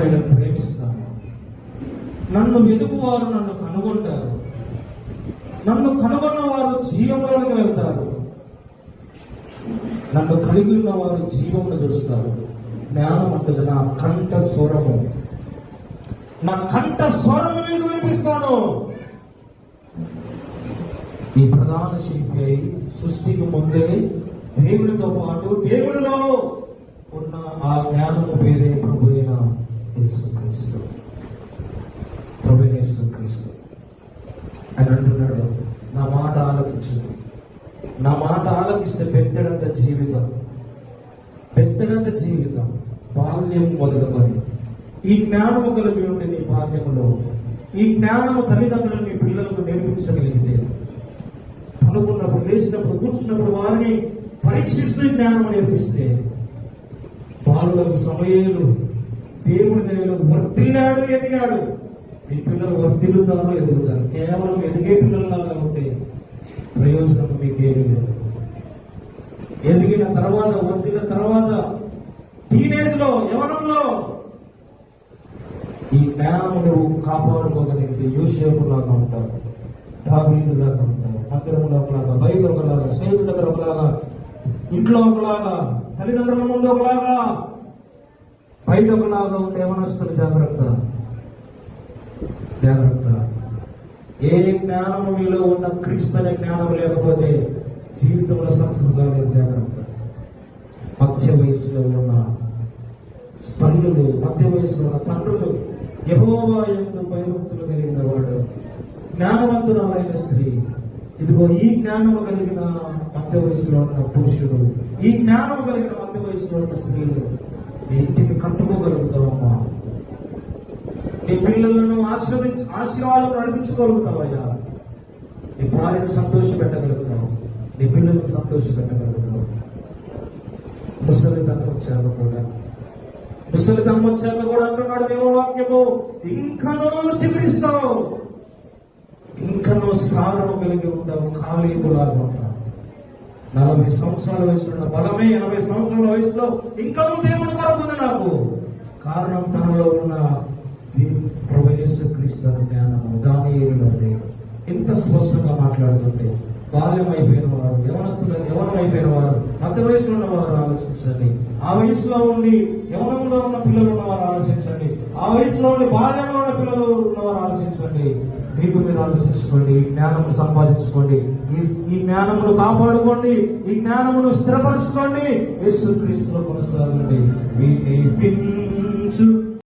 నేను ప్రేమిస్తాను. నన్ను వెతుకువారు నన్ను కనుగొంటారు. నన్ను కనుగొన్న వారు జీవంలోకి వెళ్తారు. నన్ను కలిగి ఉన్న వారు జీవమును చూస్తారు. జ్ఞానం అంటుంది నా కంఠ స్వరము, నా కంఠ స్వరము మీకు వినిపిస్తాను. ఈ ప్రధాన శిల్పి అయి సృష్టికి ముందే దేవుడితో పాటు దేవుడిలో ఉన్న ఆ జ్ఞానము పేరే ప్రభు అయిన యేసుక్రీస్తు. ప్రభు అయిన యేసుక్రీస్తు ఆయన అంటున్నాడు, నా మాట ఆలకించండి. నా మాట ఆలకిస్తే పెట్టడంత జీవితం, పెట్టడంత జీవితం, బాల్యం మొదలుకొని ఈ జ్ఞానము కలిగి ఉంటే నీ బాల్యములో ఈ జ్ఞానము తల్లిదండ్రులు నీ పిల్లలకు నేర్పించగలిగితే, పనుకున్నప్పుడు, లేచినప్పుడు, కూర్చున్నప్పుడు వారిని పరీక్షిస్తూ జ్ఞానం నేర్పిస్తే, బాలులకు సమయాలు దేవుడి దయలో వర్తిల్లాడు, ఎదిగాడు. మీ పిల్లలు వర్తిల్లుతారో ఎదుగుతారు. కేవలం ఎదిగే పిల్లల్లాగా ఉంటే ప్రయోజనం మీకేమీ లేదు. ఎదిగిన తర్వాత, వర్తిన తర్వాత, టీనేజ్ లో, యవనంలో ఈ జ్ఞానం నువ్వు కాపాడుకోగలిగితే యోసేపులాగా ఉంటావు, దావీదులాగా ఉంటావు. మందిరంలో ఒకలాగా, బయట ఒకలాగా, స్నేహితుల దగ్గర ఒకలాగా, ఇంట్లో ఒకలాగా, తల్లిదండ్రుల ముందు ఒకలాగా, బయట ఒకలాగా ఉండే యవనస్తులు జాగ్రత్త, జాగ్రత్త. ఏ జ్ఞానము మీలో ఉన్న క్రీస్తు అనే జ్ఞానం లేకపోతే జీవితంలో సక్సెస్ కాలేదు. జాగ్రత్త. మధ్య వయసులో ఉన్న తల్లులు, మధ్య వయసులో ఉన్న తండ్రులు, యెహోవా యందు భయభక్తులు కలిగిన వాడు, జ్ఞానవంతురాలైన స్త్రీ, ఇదిగో ఈ జ్ఞానము కలిగిన మధ్య వయసులో ఉన్న పురుషుడు, ఈ జ్ఞానము కలిగిన మధ్య వయసులో ఉన్న స్త్రీలు నీ ఇంటిని కట్టుకోగలుగుతావమ్మా. నీ పిల్లలను ఆశీర్వాదం నడిపించుకోగలుగుతావయ్యా. నీ భార్యను సంతోష పెట్టగలుగుతావు, నీ పిల్లలను సంతోష పెట్టగలుగుతావు. ముసలితనం వచ్చాక కూడా, ముసలితనం వచ్చాక కూడా అంటున్నాడు దేవుని వాక్యము, ఇంకనూ చిగురిస్తావు, ఇంకనూ సారము కలిగి ఉంటావు, కాళీకులాగా ఉంటావు. 40 సంవత్సరాల వయసులో ఉన్న బలమే 80 సంవత్సరాల వయసులో ఇంకనూ దేవుడు కొరకుంది నాకు. కారణం తనలో ఉన్న ప్రభు యేసుక్రీస్తు జ్ఞానము. దానియేలులో ఎంత స్పష్టంగా మాట్లాడుతుంటే, బాల్యం అయిపోయిన వారు, యవనం అయిపోయిన వారు, మధ్య వయసులో ఉన్న వారు ఆలోచించండి. ఆ వయసులో ఉండి యవనంలో ఉన్న పిల్లలు ఉన్నవారు ఆలోచించండి. ఆ వయసులో ఉండి బాల్యంలో ఉన్న పిల్లలు ఉన్నవారు ఆలోచించండి. మీకు మీరు ఆలోచించుకోండి. ఈ జ్ఞానము సంపాదించుకోండి. ఈ జ్ఞానమును కాపాడుకోండి. ఈ జ్ఞానమును స్థిరపరచుకోండి. యేసుక్రీస్తులో కొనసాగండి. వినిపించు